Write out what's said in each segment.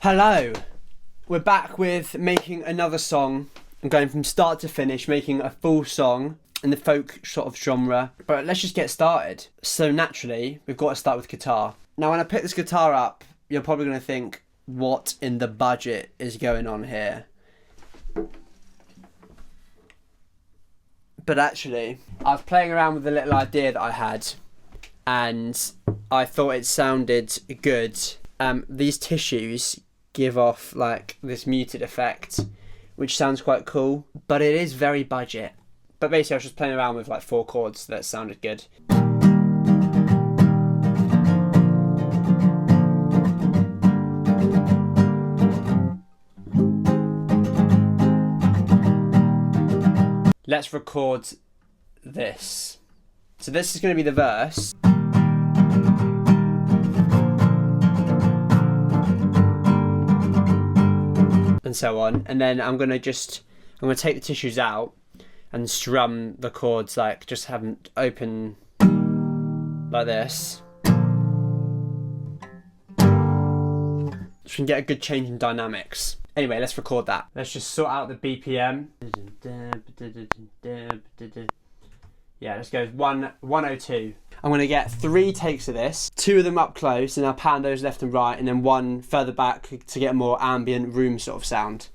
Hello, we're back with making another song. I'm going from start to finish, making a full song in the folk sort of genre. But let's just get started. So naturally, we've got to start with guitar. Now when I pick this guitar up, you're probably going to think, what in the budget is going on here? But actually, I was playing around with a little idea that I had, and I thought it sounded good. These tissues give off like this muted effect, which sounds quite cool, but it is very budget. But basically I was just playing around with like 4 chords that sounded good. Let's record this. So this is going to be the verse. And so on, and then I'm gonna take the tissues out and strum the chords, like just have them open like this, so we can get a good change in dynamics. Anyway, let's record that. Let's just sort out the BPM. Yeah, let's go 102. I'm going to get 3 takes of this, 2 of them up close, and I'll pan those left and right, and then 1 further back to get a more ambient room sort of sound.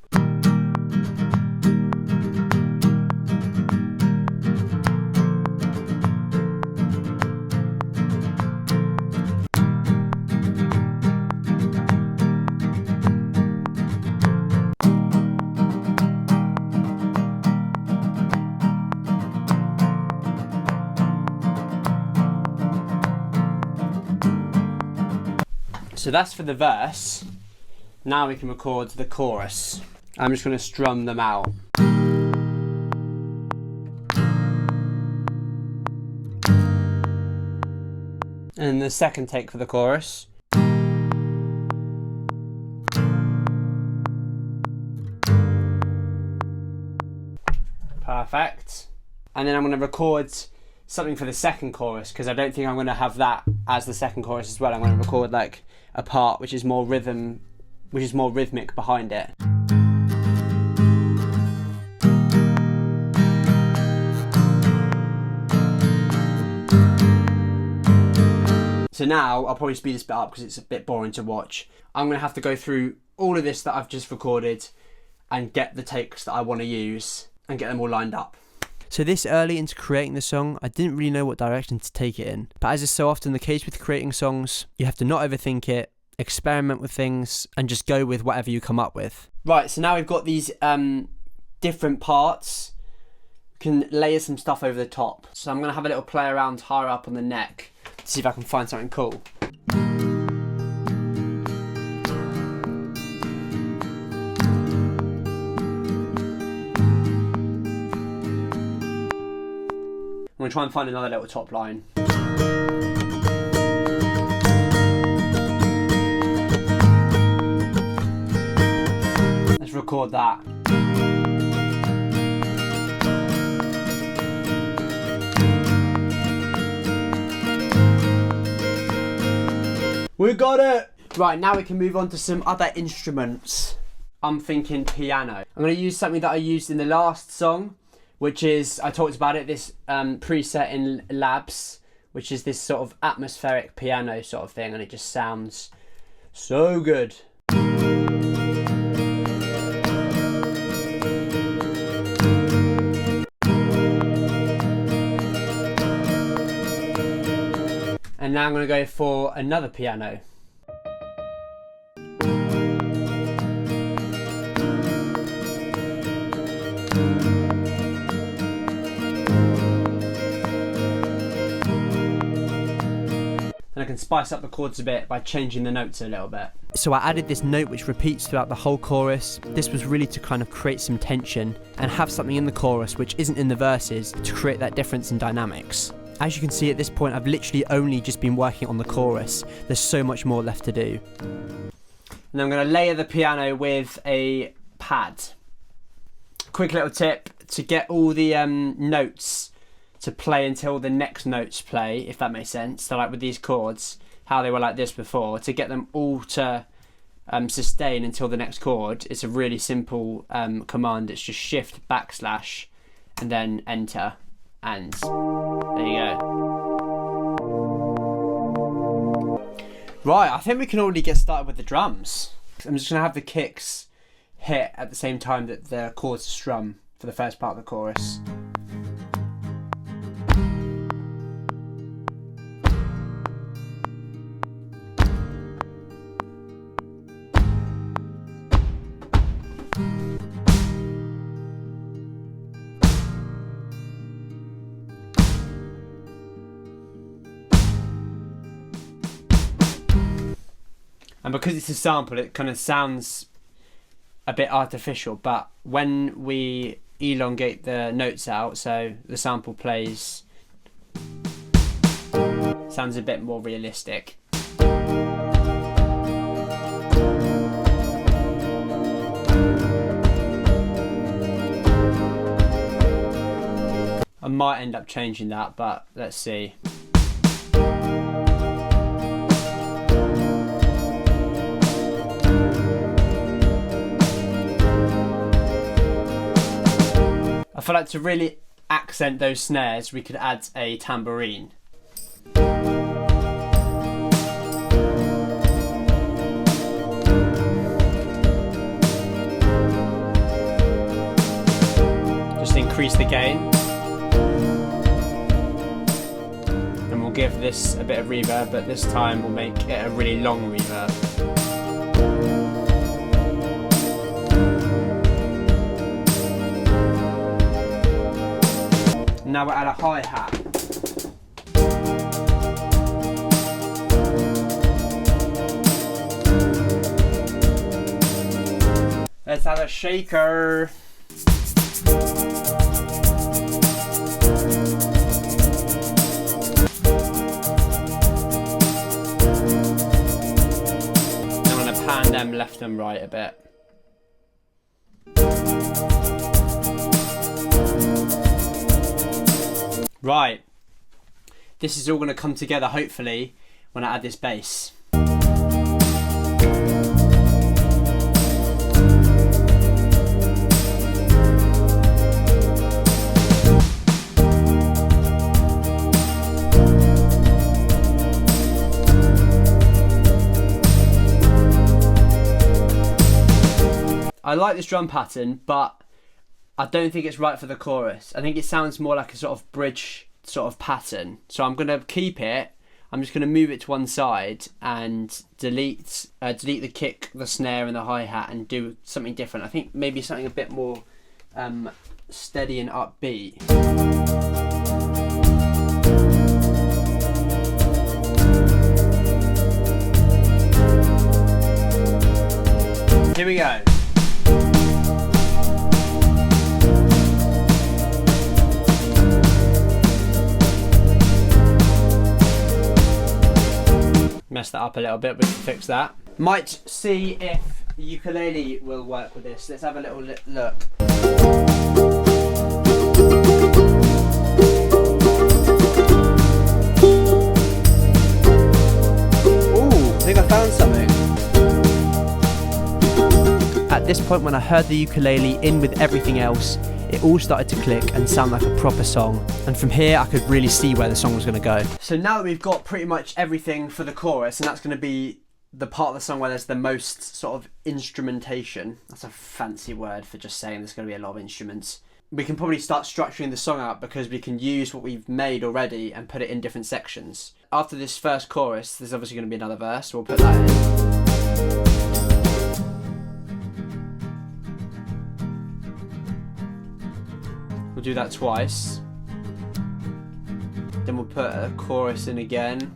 So that's for the verse. Now we can record the chorus. I'm just going to strum them out. And the second take for the chorus. Perfect. And then I'm going to record something for the second chorus, because I don't think I'm going to have that as the second chorus as well. I'm going to record like a part which is more rhythmic behind it. So now I'll probably speed this bit up because it's a bit boring to watch. I'm going to have to go through all of this that I've just recorded and get the takes that I want to use and get them all lined up. So this early into creating the song, I didn't really know what direction to take it in. But as is so often the case with creating songs, you have to not overthink it, experiment with things, and just go with whatever you come up with. Right, so now we've got these different parts. We can layer some stuff over the top. So I'm going to have a little play around higher up on the neck to see if I can find something cool. I'm going to try and find another little top line. Let's record that. We got it! Right, now we can move on to some other instruments. I'm thinking piano. I'm going to use something that I used in the last song, which is, I talked about it, this preset in Labs, which is this sort of atmospheric piano sort of thing, and it just sounds so good. And now I'm going to go for another piano. And I can spice up the chords a bit by changing the notes a little bit. So I added this note which repeats throughout the whole chorus. This was really to kind of create some tension and have something in the chorus which isn't in the verses to create that difference in dynamics. As you can see at this point, I've literally only just been working on the chorus. There's so much more left to do. And I'm going to layer the piano with a pad. Quick little tip, to get all the notes to play until the next notes play, if that makes sense. So like with these chords, how they were like this before, to get them all to sustain until the next chord, it's a really simple command. It's just shift backslash and then enter, and there you go. Right, I think we can already get started with the drums. I'm just going to have the kicks hit at the same time that the chords strum for the first part of the chorus. And because it's a sample, it kind of sounds a bit artificial, but when we elongate the notes out, so the sample plays, sounds a bit more realistic. I might end up changing that, but let's see. I feel like to really accent those snares, we could add a tambourine. Just increase the gain. And we'll give this a bit of reverb, but this time we'll make it a really long reverb. Now we'll add a hi-hat. Let's add a shaker. I'm going to pan them left and right a bit. Right, this is all going to come together hopefully when I add this bass. I like this drum pattern, but I don't think it's right for the chorus. I think it sounds more like a sort of bridge sort of pattern. So I'm going to keep it. I'm just going to move it to one side and delete the kick, the snare and the hi-hat and do something different. I think maybe something a bit more steady and upbeat. Here we go. Messed that up a little bit, we can fix that. Might see if ukulele will work with this. Let's have a little look. Ooh, I think I found something. At this point, when I heard the ukulele in with everything else, it all started to click and sound like a proper song. And from here, I could really see where the song was going to go. So now that we've got pretty much everything for the chorus, and that's going to be the part of the song where there's the most sort of instrumentation. That's a fancy word for just saying there's going to be a lot of instruments. We can probably start structuring the song out because we can use what we've made already and put it in different sections. After this first chorus, there's obviously going to be another verse, so we'll put that in. We'll do that twice. Then we'll put a chorus in again.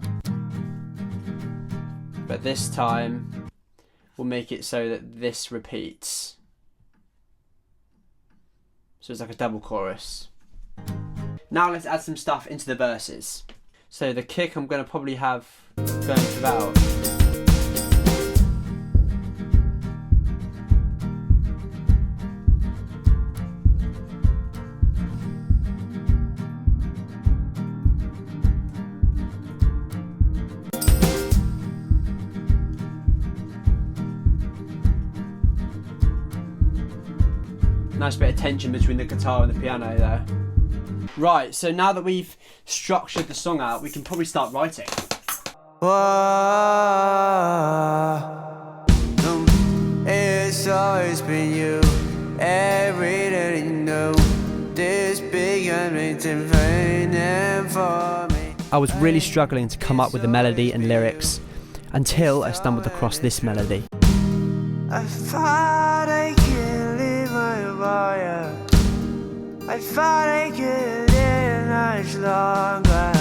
But this time, we'll make it so that this repeats. So it's like a double chorus. Now let's add some stuff into the verses. So the kick I'm going to probably have going throughout. Nice bit of tension between the guitar and the piano there. Right, so now that we've structured the song out, we can probably start writing. It's always been you, every day you know, this big amazing pain for me. I was really struggling to come up with the melody and lyrics until I stumbled across this melody. I thought I could live my fire. I thought I could live much longer.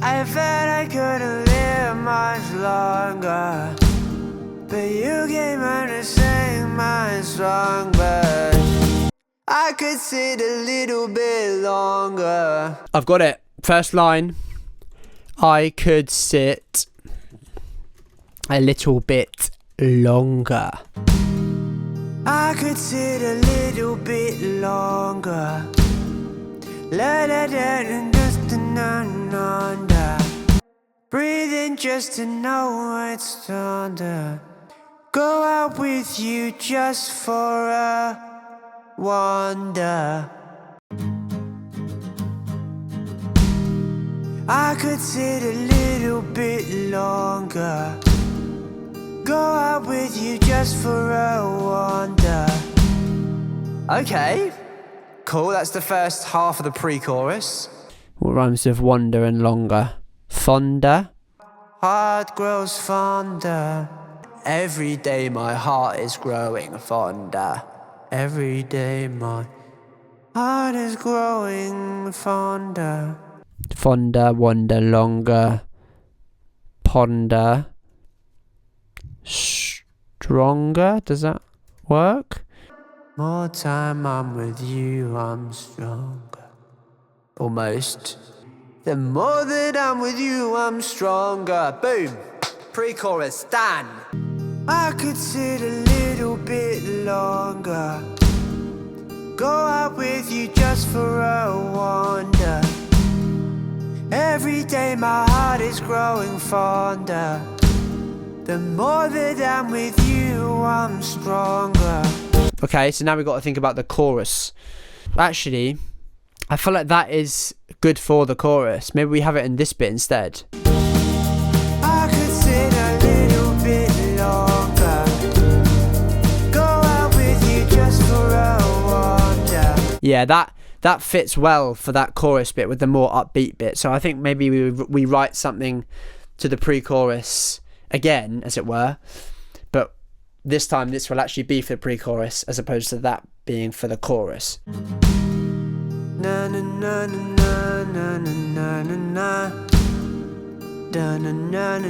I felt I couldn't live much longer. But you came on to sing my song, but I could sit a little bit longer. I've got it. First line. I could sit a little bit longer. I could sit a little bit longer. Let it in just under. Breathing just to know it's under. Go out with you just for a wonder. I could sit a little bit longer. Go out with you just for a wonder. Okay, cool, that's the first half of the pre-chorus. What rhymes with wonder and longer? Fonder? Heart grows fonder. Every day my heart is growing fonder. Every day my heart is growing fonder. Fonder, wonder, longer, ponder, stronger. Does that work? More time I'm with you, I'm stronger. Almost. The more that I'm with you, I'm stronger. Boom. Pre-chorus, done. I could sit a little bit longer. Go out with you just for a wonder. Every day my heart is growing fonder. The more that I'm with you, I'm stronger. Okay, so now we've got to think about the chorus. Actually, I feel like that is good for the chorus. Maybe we have it in this bit instead. I could sit a little bit longer. Go out with you just for a wonder. Yeah, that fits well for that chorus bit with the more upbeat bit. So I think maybe we write something to the pre-chorus again, as it were. But this time this will actually be for the pre-chorus as opposed to that being for the chorus. Na na na na na na na na. Da na na na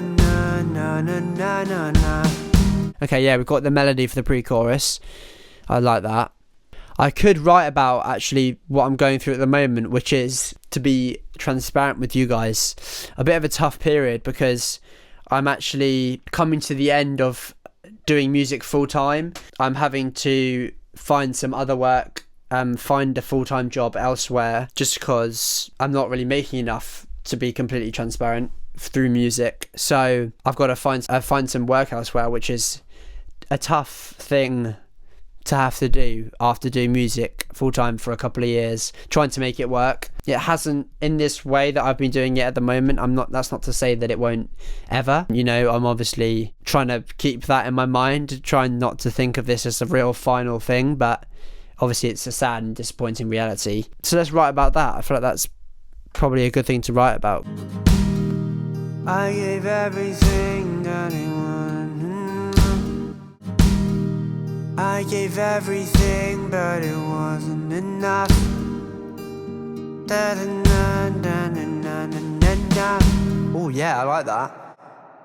na na na na na. Okay, yeah, we've got the melody for the pre-chorus. I like that. I could write about actually what I'm going through at the moment, which is, to be transparent with you guys, a bit of a tough period because I'm actually coming to the end of doing music full time. I'm having to find some other work, find a full-time job elsewhere, just because I'm not really making enough to be completely transparent through music. So I've got to find some work elsewhere, which is a tough thing to have to do after doing music full-time for a couple of years, trying to make it work. It hasn't in this way that I've been doing it at the moment. That's not to say that it won't ever. You know, I'm obviously trying to keep that in my mind, trying not to think of this as a real final thing, but obviously it's a sad and disappointing reality. So let's write about that. I feel like that's probably a good thing to write about. I gave everything that I wanted. I gave everything, but it wasn't enough. Oh yeah, I like that.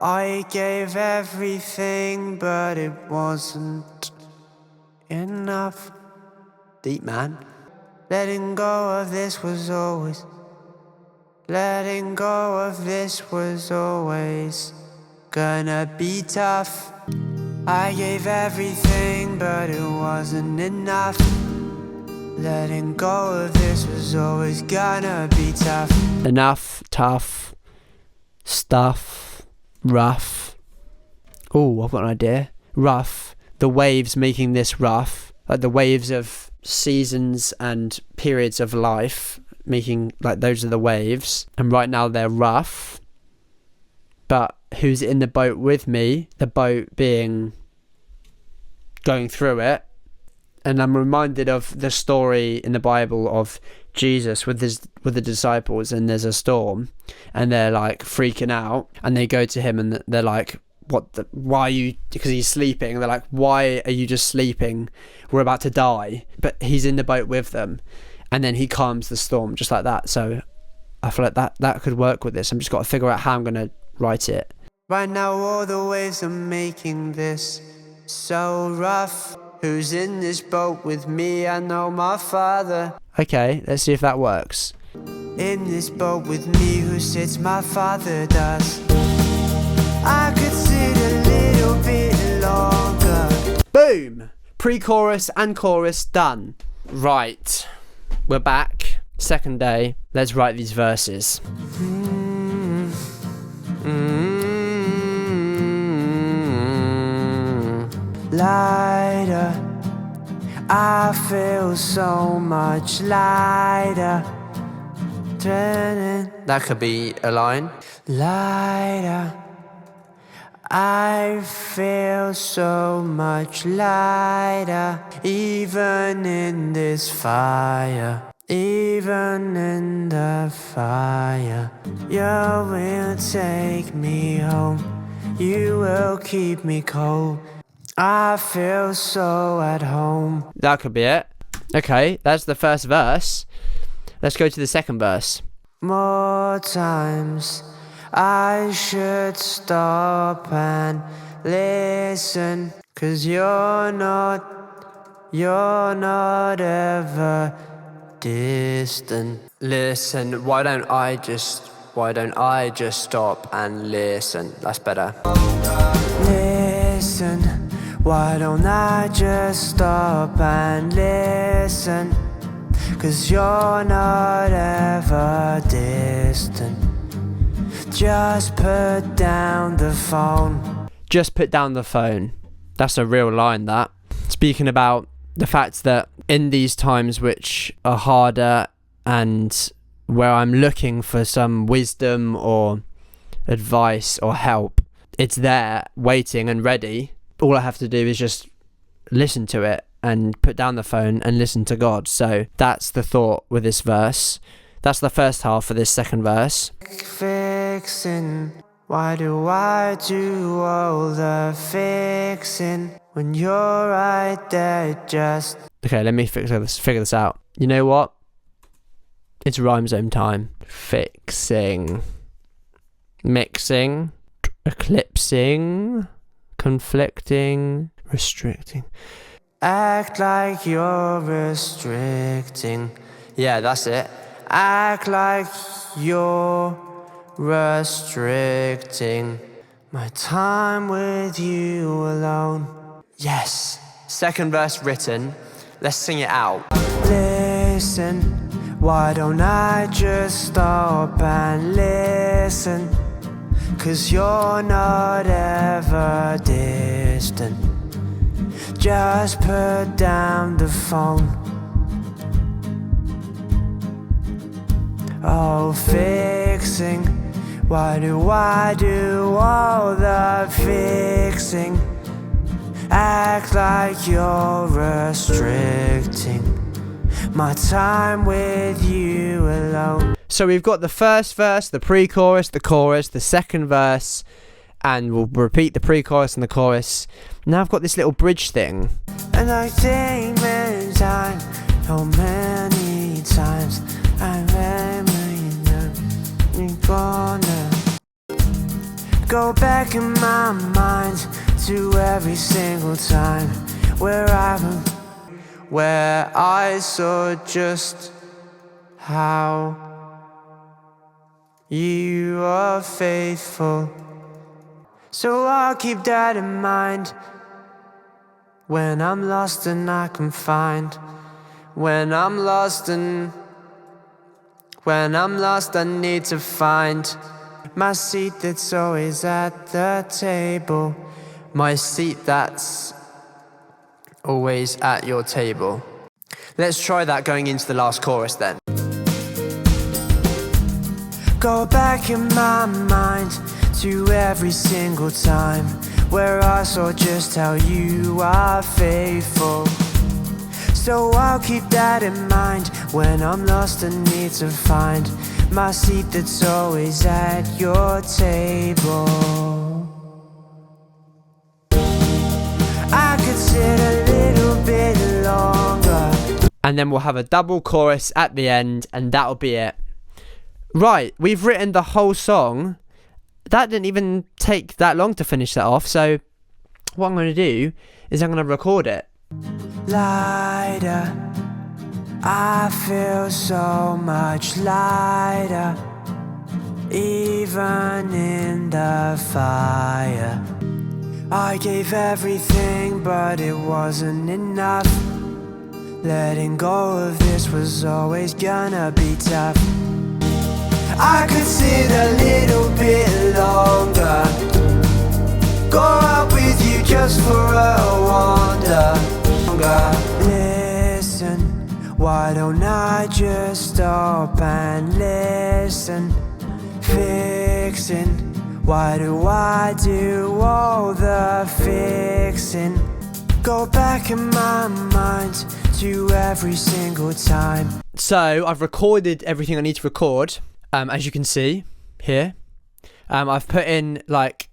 I gave everything, but it wasn't enough. Deep, man. Letting go of this was always. Letting go of this was always gonna be tough. I gave everything, but it wasn't enough. Letting go of this was always gonna be tough. Enough, tough, stuff, rough. Oh, I've got an idea. Rough. The waves making this rough. like the waves of seasons and periods of life, making like those are the waves, and right now they're rough, but who's in the boat with me, the boat being going through it. And I'm reminded of the story in the Bible of Jesus with the disciples, and there's a storm and they're like freaking out, and they go to him and they're like, why are you, because he's sleeping, they're like, why are you just sleeping, we're about to die, but he's in the boat with them, and then he calms the storm just like that. So I feel like that could work with this. I'm just got to figure out how I'm going to write it. Right now all the waves are making this so rough. Who's in this boat with me? I know my Father. Okay, let's see if that works. In this boat with me, who sits? My Father does. I could sit a little bit longer. Boom! Pre-chorus and chorus done. Right, we're back. Second day. Let's write these verses. Lighter, I feel so much lighter. Turning. That could be a line. Lighter, I feel so much lighter. Even in this fire, even in the fire, you will take me home. You will keep me cold. I feel so at home. That could be it. Okay, that's the first verse. Let's go to the second verse. More times I should stop and listen, 'cause you're not ever distant. Listen, why don't I just stop and listen? That's better. Listen, why don't I just stop and listen? 'Cause you're not ever distant. Just put down the phone. Just put down the phone. That's a real line, that. Speaking about the fact that in these times which are harder and where I'm looking for some wisdom or advice or help, it's there waiting and ready. All I have to do is just listen to it and put down the phone and listen to God. So that's the thought with this verse. That's the first half of this second verse. Fixing, why do I do all the fixing when you're right there just... Okay, let me figure this out. You know what? It's rhyme zone time. Fixing. Mixing. Eclipsing. Conflicting. Restricting. Act like you're restricting. Yeah, that's it. Act like you're restricting my time with you alone. Yes. Second verse written. Let's sing it out. Listen, why don't I just stop and listen? 'Cause you're not ever distant. Just put down the phone. Oh, fixing, why do I do all the fixing? Act like you're restricting my time with you alone. So we've got the first verse, the pre-chorus, the chorus, the second verse, and we'll repeat the pre-chorus and the chorus. Now I've got this little bridge thing. And I think many times, so many times, I remember you're gonna go back in my mind to every single time where I saw just how you are faithful. So I'll keep that in mind when I'm lost and I can find. When I'm lost, I need to find my seat that's always at the table. My seat that's always at your table. Let's try that going into the last chorus then. Go back in my mind to every single time where I saw just how you are faithful. So I'll keep that in mind when I'm lost and need to find my seat that's always at your table. I could sit a little bit longer. And then we'll have a double chorus at the end, and that'll be it. Right, we've written the whole song. That didn't even take that long to finish that off, so what I'm going to do is I'm going to record it. Lighter, I feel so much lighter, even in the fire. I gave everything, but it wasn't enough. Letting go of this was always gonna be tough. I could sit a little bit longer, go out with you just for a wander. Listen, why don't I just stop and listen? Fixing, why do I do all the fixing? Go back in my mind to every single time. So I've recorded everything I need to record. As you can see here, I've put in like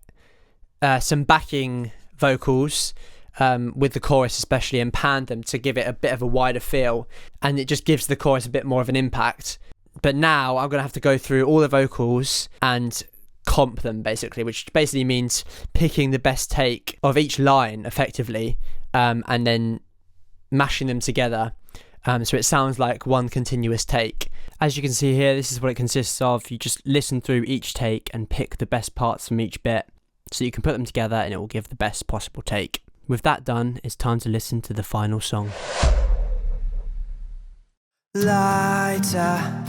some backing vocals with the chorus especially, and panned them to give it a bit of a wider feel, and it just gives the chorus a bit more of an impact. But now I'm gonna have to go through all the vocals and comp them basically, which basically means picking the best take of each line effectively, and then mashing them together so it sounds like one continuous take. As you can see here, this is what it consists of. You just listen through each take and pick the best parts from each bit so you can put them together and it will give the best possible take. With that done, it's time to listen to the final song. Lighter,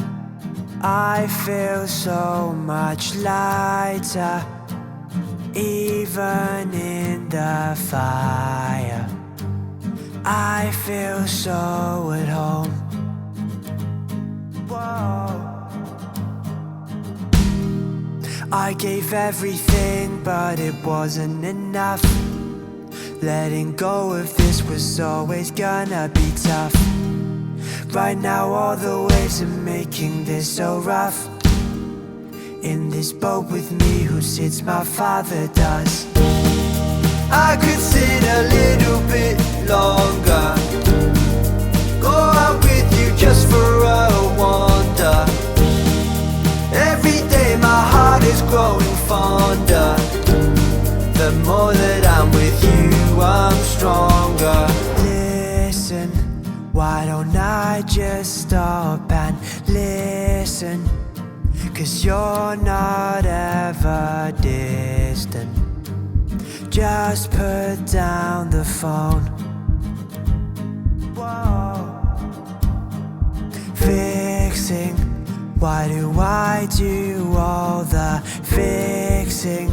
I feel so much lighter, even in the fire. I feel so at home. Whoa. I gave everything, but it wasn't enough. Letting go of this was always gonna be tough. Right now all the waves are making this so rough. In this boat with me, who sits? My father does. I could sit a little bit longer, go out with you just for a wander. Every day my heart is growing fonder. The more that I'm with you, I'm stronger. Listen, why don't I just stop and listen? 'Cause you're not ever distant. Just put down the phone. Whoa. Fixing, why do I do all the fixing?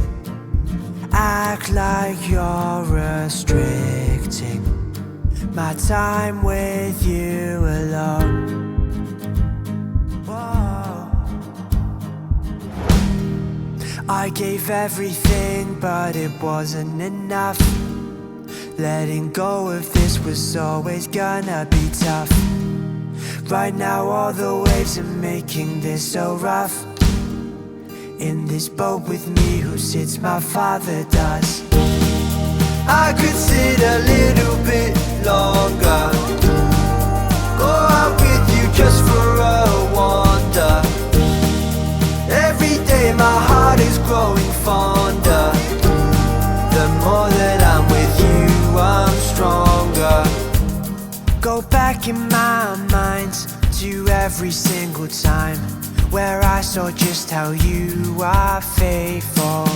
Act like you're restricting my time with you alone. Whoa. I gave everything, but it wasn't enough. Letting go of this was always gonna be tough. Right now all the waves are making this so rough. In this boat with me, who sits? My father does. I could sit a little bit longer, go out with you just for a wander. Every day my heart is growing fonder. The more that I'm with you, I'm stronger. Go back in my mind to every single time where I saw just how you are faithful.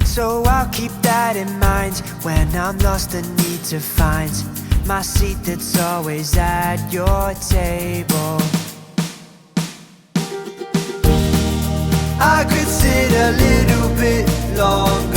So I'll keep that in mind when I'm lost and need to find my seat that's always at your table. I could sit a little bit longer,